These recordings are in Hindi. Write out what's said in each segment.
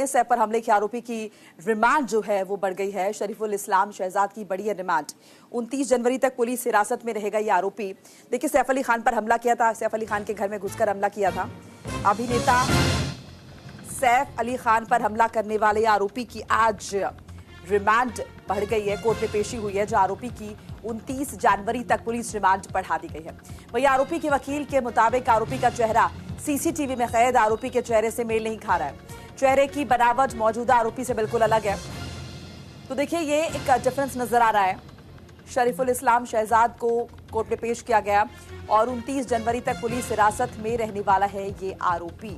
में सैफ पर हमले के आरोपी की रिमांड जो है वो बढ़ गई है। शरीफुल इस्लाम शहजाद की बड़ी है रिमांड। 29 जनवरी तक पुलिस हिरासत में रहेगा ये आरोपी। देखिए, सैफ अली खान पर हमला किया था, सैफ अली खान के घर में घुसकर हमला किया था। अभिनेता सैफ अली खान पर हमला करने वाले आरोपी की आज रिमांड बढ़ गई है, कोर्ट में पेशी हुई है, जो आरोपी की 29 जनवरी तक पुलिस रिमांड बढ़ा दी गई है। वही आरोपी के वकील के मुताबिक आरोपी का चेहरा सीसीटीवी में कैद आरोपी के चेहरे से मेल नहीं खा रहा है। चेहरे की बनावट मौजूदा आरोपी से बिल्कुल अलग है। तो देखिए, ये एक डिफरेंस नजर आ रहा है। शरीफुल इस्लाम शहजाद को कोर्ट में पेश किया गया और 29 जनवरी तक पुलिस हिरासत में रहने वाला है ये आरोपी।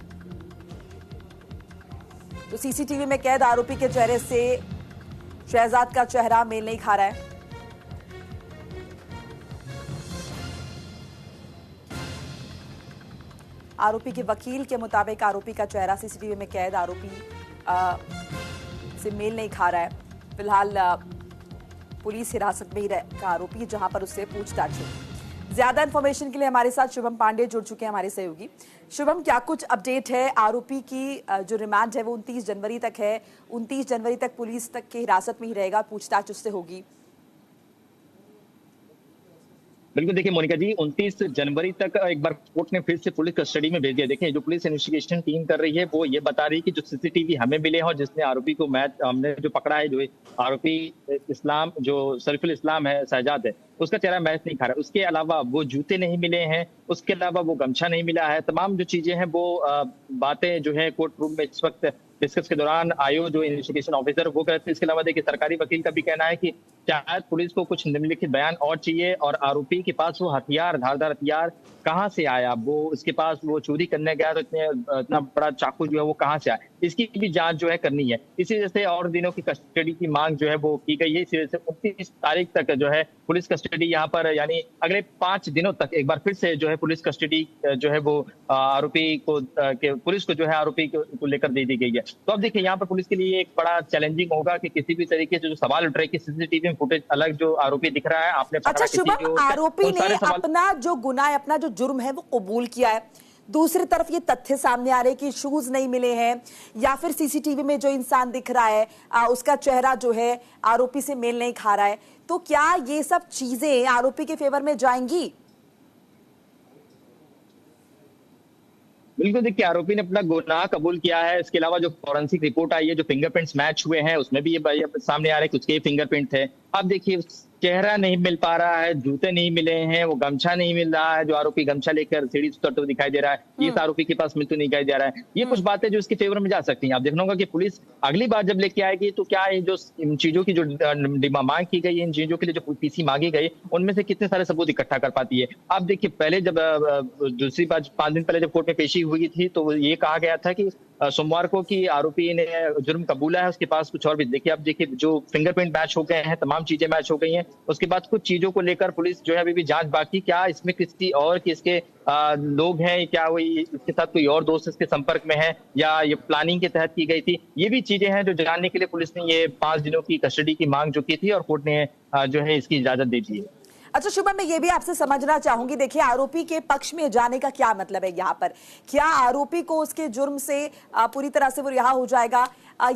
तो सीसीटीवी में कैद आरोपी के चेहरे से शहजाद का चेहरा मेल नहीं खा रहा है। आरोपी के वकील के मुताबिक आरोपी का चेहरा सीसीटीवी में कैद आरोपी से मेल नहीं खा रहा है। फिलहाल पुलिस हिरासत में ही रहेगा आरोपी, जहां पर उससे पूछताछ होगी। ज्यादा इंफॉर्मेशन के लिए हमारे साथ शुभम पांडे जुड़ चुके हैं, हमारे सहयोगी। शुभम, क्या कुछ अपडेट है? आरोपी की जो रिमांड है वो 29 जनवरी तक है। 29 जनवरी तक पुलिस तक की हिरासत में ही रहेगा, पूछताछ उससे होगी। बिल्कुल, देखिए मोनिका जी, 29 जनवरी तक एक बार कोर्ट ने फिर से पुलिस कस्टडी में भेज दिया। देखिए, जो पुलिस इन्वेस्टिगेशन टीम कर रही है वो ये बता रही है कि जो सीसीटीवी हमें मिले हैं और जिसने आरोपी को हमने जो पकड़ा है, जो आरोपी इस्लाम जो शरीफुल इस्लाम है शहजाद है, उसका चेहरा मैच नहीं खा रहा है। उसके अलावा वो जूते नहीं मिले हैं, उसके अलावा वो गमछा नहीं मिला है। तमाम जो चीजें हैं वो बातें जो है कोर्ट रूम में इस वक्त डिस्कस के दौरान आयो जो इन्वेस्टिगेशन ऑफिसर वो कहते हैं। इसके अलावा देखिए, सरकारी वकील का भी कहना है कि शायद पुलिस को कुछ निम्नलिखित बयान और चाहिए और आरोपी के पास वो हथियार, धारदार हथियार कहाँ से आया, वो उसके पास वो चोरी करने गया तो इतना बड़ा चाकू जो है वो कहाँ से आया, इसकी भी जांच जो है करनी है। इसी वजह से और दिनों की कस्टडी की मांग जो है वो की गई है। इसी वजह से 29 तारीख तक जो है पुलिस कस्टडी यहाँ पर, यानी अगले 5 दिनों तक एक बार फिर से जो है पुलिस कस्टडी जो है वो आरोपी को पुलिस को जो है आरोपी को लेकर दे दी गई है। तो अब देखिए, यहाँ पर पुलिस के लिए एक बड़ा चैलेंजिंग होगा कि किसी भी तरीके से जो सवाल उठ रहे कि सीसीटीवी में फुटेज अलग जो आरोपी दिख रहा है, आपने अच्छा शुभम, आरोपी ने अपना जो गुनाह, अपना जो जुर्म है वो कबूल किया है। दूसरी तरफ ये तथ्य सामने आ रहे कि शूज नहीं मिले हैं या फिर सीसीटीवी में जो इंसान दिख रहा है उसका चेहरा जो है आरोपी से मेल नहीं खा रहा है। तो क्या ये सब चीजें आरोपी के फेवर में जाएंगी? बिल्कुल, देखिए, आरोपी ने अपना गुनाह कबूल किया है। इसके अलावा जो फॉरेंसिक रिपोर्ट आई है, जो फिंगरप्रिंट्स मैच हुए हैं, उसमें भी ये सामने आ रहा है कि उसके फिंगरप्रिंट थे। अब देखिए, चेहरा नहीं मिल पा रहा है, जूते नहीं मिले हैं, वो गमछा नहीं मिल रहा है, जो आरोपी गमछा लेकर सीढ़ी से उतरते हुए दिखाई दे रहा है, ये आरोपी के पास मिलते नहीं दिखाई दे रहा है। ये कुछ बातें जो इसके फेवर में जा सकती हैं। आप देखना होगा कि पुलिस अगली बार जब लेके आएगी तो क्या है, जो इन चीजों की जो मांग की गई है, इन चीजों के लिए जो पीसी मांगी गई, उनमें से कितने सारे सबूत इकट्ठा कर पाती है। आप देखिए, पहले जब दूसरी बार 5 दिन पहले जब कोर्ट में पेशी हुई थी तो ये कहा गया था कि सोमवार को कि आरोपी ने जुर्म कबूला है, उसके पास कुछ और भी। देखिए, अब देखिए, जो फिंगरप्रिंट मैच हो गए हैं, तमाम चीजें मैच हो गई हैं। उसके बाद कुछ चीजों को लेकर पुलिस जो है अभी भी जांच बाकी, क्या इसमें किसी और किसके लोग हैं, क्या वही इसके साथ कोई और दोस्त इसके संपर्क में है या ये प्लानिंग के तहत की गई थी, ये भी चीजें हैं जो जानने के लिए पुलिस ने ये 5 दिनों की कस्टडी की मांग जो की थी और कोर्ट ने जो है इसकी इजाजत दे दी है। अच्छा शुभम, मैं ये भी आपसे समझना चाहूंगी, देखिए आरोपी के पक्ष में जाने का क्या मतलब है यहाँ पर? क्या आरोपी को उसके जुर्म से पूरी तरह से वो रिहा हो जाएगा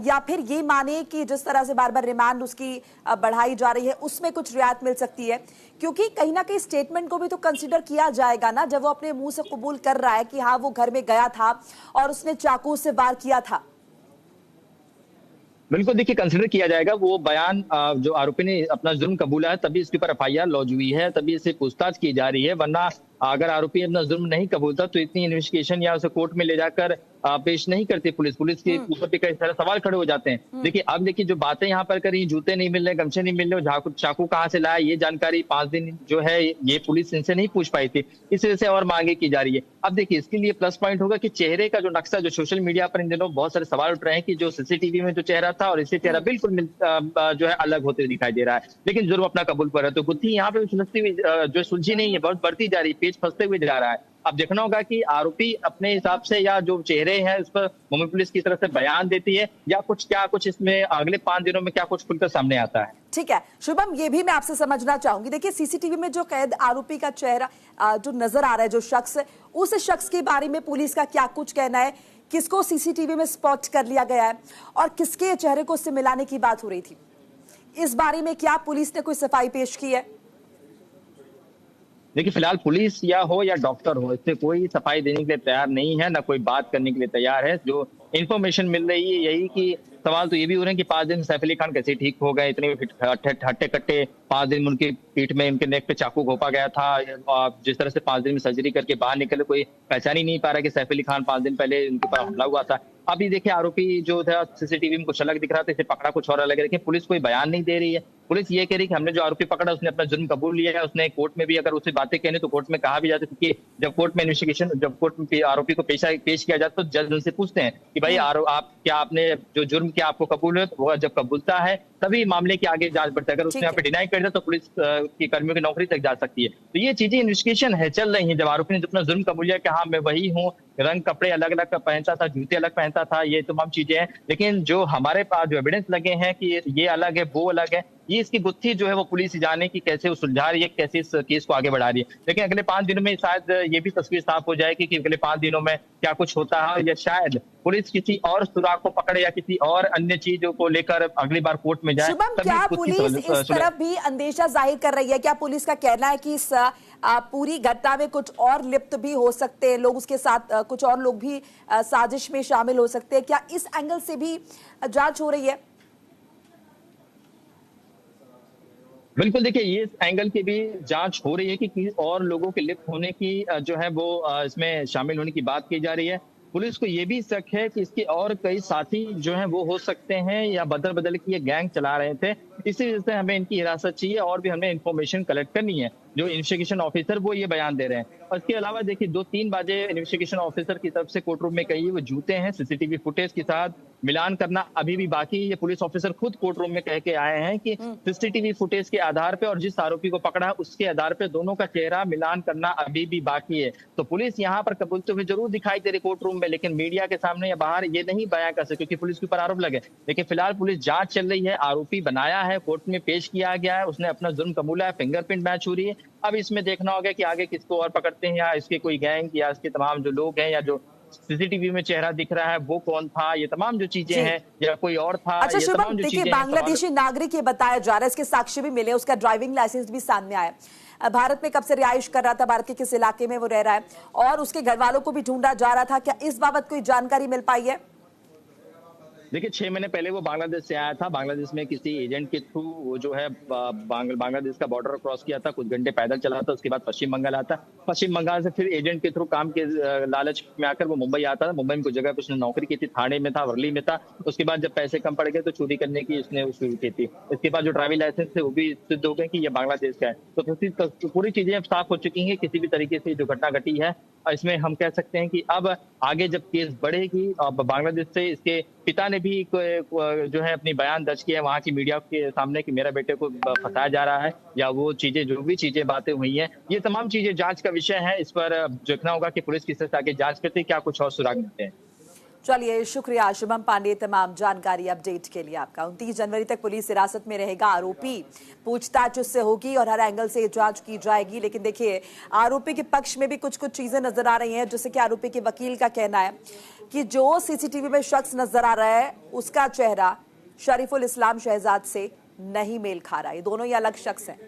या फिर ये माने कि जिस तरह से बार बार रिमांड उसकी बढ़ाई जा रही है उसमें कुछ रियायत मिल सकती है? क्योंकि कहीं ना कहीं स्टेटमेंट को भी तो कंसिडर किया जाएगा ना, जब वो अपने मुंह से कबूल कर रहा है कि हाँ वो घर में गया था और उसने चाकू से वार किया था। बिल्कुल, देखिए, कंसिडर किया जाएगा वो बयान। जो आरोपी ने अपना जुर्म कबूला है तभी इसके ऊपर एफआईआर लॉन्च हुई है, तभी इससे पूछताछ की जा रही है। वरना अगर आरोपी अपना जुर्म नहीं कबूलता तो इतनी इन्वेस्टिगेशन या उसे कोर्ट में ले जाकर पेश नहीं करती पुलिस के ऊपर भी कई सारे सवाल खड़े हो जाते हैं। देखिए, अब देखिए, जो बातें यहाँ पर करी, जूते नहीं मिल रहे, गमछे नहीं मिल रहे, चाकू कहाँ से लाया, ये जानकारी 5 दिन जो है ये पुलिस इनसे नहीं पूछ पाई थी। इस वजह से और मांगे की जा रही है। अब देखिए, इसके लिए प्लस पॉइंट होगा कि चेहरे का जो नक्शा, जो सोशल मीडिया पर इन दिनों बहुत सारे सवाल उठ रहे हैं कि जो सीसीटीवी में जो चेहरा था और इससे चेहरा बिल्कुल जो है अलग होते हुए दिखाई दे रहा है, लेकिन जुर्म अपना कबूल पर है। तो गुत्थी यहाँ पे सुलझती हुई जो सुलझी नहीं है, बहुत बढ़ती जा रही है, पेच फंसते हुए जा रहा है। अब देखना होगा कि आरोपी अपने हिसाब से या जो चेहरे हैं उस पर मुंबई पुलिस की तरफ से बयान देती है या कुछ इसमें अगले 5 दिनों में क्या कुछ खुलकर सामने आता है। ठीक है शुभम, ये भी मैं आपसे समझना चाहूंगी। देखिए, सीसीटीवी में जो कैद आरोपी का चेहरा जो नजर आ रहा है, जो शख्स, उस शख्स के बारे में पुलिस का क्या कुछ कहना है? किसको सीसीटीवी में स्पॉट कर लिया गया है और किसके चेहरे को उससे मिलाने की बात हो रही थी? इस बारे में क्या पुलिस ने कोई सफाई पेश की है? देखिए, फिलहाल पुलिस या हो या डॉक्टर हो, इससे कोई सफाई देने के लिए तैयार नहीं है, ना कोई बात करने के लिए तैयार है। जो इन्फॉर्मेशन मिल रही है यही कि सवाल तो ये भी हो रहे हैं कि 5 दिन सैफ अली खान कैसे ठीक हो गए, इतने हट्टे-कट्टे 5 दिन उनकी पीठ में, उनके नेक पे चाकू घोंपा गया था। जिस तरह से 5 दिन में सर्जरी करके बाहर निकले, कोई पहचान ही नहीं पा रहा कि सैफ अली खान 5 दिन पहले उनके ऊपर हमला हुआ था। अभी देखिए, आरोपी जो था सीसीटीवी में कुछ अलग दिख रहा था, इसे पकड़ा कुछ और अलग है। लेकिन पुलिस कोई बयान नहीं दे रही है। पुलिस ये कह रही है कि हमने जो आरोपी पकड़ा उसने अपना जुर्म कबूल लिया है। उसने कोर्ट में भी अगर उससे बातें कहने तो कोर्ट में कहा भी जाता है, क्योंकि जब कोर्ट में आरोपी को पेश किया जाता है तो जज उनसे पूछते हैं कि भाई आप क्या, आपने जो जुर्म किया आपको कबूल है? वो जब कबूलता है तभी मामले के आगे जांच बढ़ता है। अगर उसने यहाँ पे डिनाई कर दिया तो पुलिस की कर्मियों की नौकरी तक जा सकती है। तो ये चीजें इन्वेस्टिगेशन है, चल रही है। जब आरोपी ने अपना जुर्म कबूल किया कि हाँ मैं वही हूँ, रंग कपड़े अलग अलग पहनता था, जूते अलग पहनता था, ये तमाम चीजें हैं। लेकिन जो हमारे पास जो एविडेंस लगे हैं कि ये अलग है, वो अलग है, ये इसकी गुत्थी जो है वो पुलिस जाने की कैसे वो सुलझा रही है, कैसे इस केस को आगे बढ़ा रही है। लेकिन अगले 5 दिनों में शायद ये भी तस्वीर साफ हो जाएगी कि अगले 5 दिनों में क्या कुछ होता है, या शायद पुलिस किसी और सुराग को पकड़े या किसी और अन्य चीजों को लेकर अगली बार कोर्ट में जाए। शुभम, क्या पुलिस इस तरफ भी अंदेशा जाहिर कर रही है? क्या पुलिस का कहना है कि इस पूरी घटना में कुछ और लिप्त भी हो सकते हैं लोग, उसके साथ कुछ और लोग भी साजिश में शामिल हो सकते हैं? क्या इस एंगल से भी जांच हो रही है? बिल्कुल, देखिए ये इस एंगल की भी जांच हो रही है कि और लोगों के लिप्त होने की जो है वो इसमें शामिल होने की बात की जा रही है। पुलिस को ये भी शक है कि इसके और कई साथी जो हैं वो हो सकते हैं, या बदल-बदल के ये गैंग चला रहे थे। इसी वजह से हमें इनकी हिरासत चाहिए और भी हमें इन्फॉर्मेशन कलेक्ट करनी है। जो इन्वेस्टिगेशन ऑफिसर वो ये बयान दे रहे हैं। और इसके अलावा देखिए 2-3 बातें इन्वेस्टिगेशन ऑफिसर की तरफ से कोर्ट रूम में कही, वो जूते हैं, सीसीटीवी फुटेज के साथ मिलान करना अभी भी बाकी है। ये पुलिस ऑफिसर खुद कोर्ट रूम में कह के आए हैं कि सीसीटीवी फुटेज के आधार पे और जिस आरोपी को पकड़ा है उसके आधार पे दोनों का चेहरा मिलान करना अभी भी बाकी है। तो पुलिस यहाँ पर कबूलते हुए जरूर दिखाई दे रही कोर्ट रूम में, लेकिन मीडिया के सामने या बाहर ये नहीं बयां कर सकते क्योंकि पुलिस के ऊपर आरोप लगे। लेकिन फिलहाल पुलिस जांच चल रही है, आरोपी बनाया है, कोर्ट में पेश किया गया है, उसने अपना जुर्म कबूला है, फिंगरप्रिंट मैच हो रही है। अब इसमें देखना होगा कि आगे किसको और पकड़ते हैं, या इसके कोई गैंग या इसके तमाम जो लोग हैं, या जो सीसीटीवी में चेहरा दिख रहा है वो कौन था, ये तमाम जो चीजें हैं, या कोई और था। अच्छा ये शुभम, तमाम जो देखिए चीजें बांग्लादेशी नागरिक ये बताया जा रहा है, इसके साक्ष्य भी मिले, उसका ड्राइविंग लाइसेंस भी सामने आया। भारत में कब से रिहाइश कर रहा था, भारत के किस इलाके में वो रह रहा है, और उसके घर वालों को भी ढूंढा जा रहा था। क्या इस बाबत कोई जानकारी मिल पाई है? देखिए 6 महीने पहले वो बांग्लादेश से आया था। बांग्लादेश में किसी एजेंट के थ्रू वो जो है बांग्लादेश का बॉर्डर क्रॉस किया था, कुछ घंटे पैदल चला था, उसके बाद पश्चिम बंगाल आता। पश्चिम बंगाल से फिर एजेंट के थ्रू काम के लालच में आकर वो मुंबई आता था। मुंबई में कुछ जगह पे उसने नौकरी की थी, थाने में था, वर्ली में था। उसके बाद जब पैसे कम पड़ गए तो चोरी करने की उसने शुरू की थी। इसके बाद जो ड्राइविंग लाइसेंस थे वो भी सिद्ध हो गए कि ये बांग्लादेश का है। तो पूरी चीजें अब साफ हो चुकी हैं। किसी भी तरीके से जो घटना घटी है इसमें हम कह सकते हैं कि अब आगे जब केस बढ़ेगी, अब बांग्लादेश से इसके पिता ने भी जो है अपनी बयान दर्ज किया है वहां की मीडिया के सामने कि मेरा बेटे को फंसाया जा रहा है, या वो चीजें जो भी चीजें बातें हुई हैं, ये तमाम चीजें जांच का विषय है। इस पर देखना होगा कि पुलिस किस तरह से आगे जांच करती है, क्या कुछ और सुराग मिलते हैं। चलिए, शुक्रिया शुभम पांडे तमाम जानकारी अपडेट के लिए आपका। 29 जनवरी तक पुलिस हिरासत में रहेगा आरोपी, पूछताछ उससे होगी और हर एंगल से जांच की जाएगी। लेकिन देखिए, आरोपी के पक्ष में भी कुछ कुछ चीजें नजर आ रही हैं, जैसे कि आरोपी के वकील का कहना है कि जो सीसीटीवी में शख्स नजर आ रहा है उसका चेहरा शरीफुल इस्लाम शहजाद से नहीं मेल खा रहा है। ये दोनों ही अलग शख्स हैं।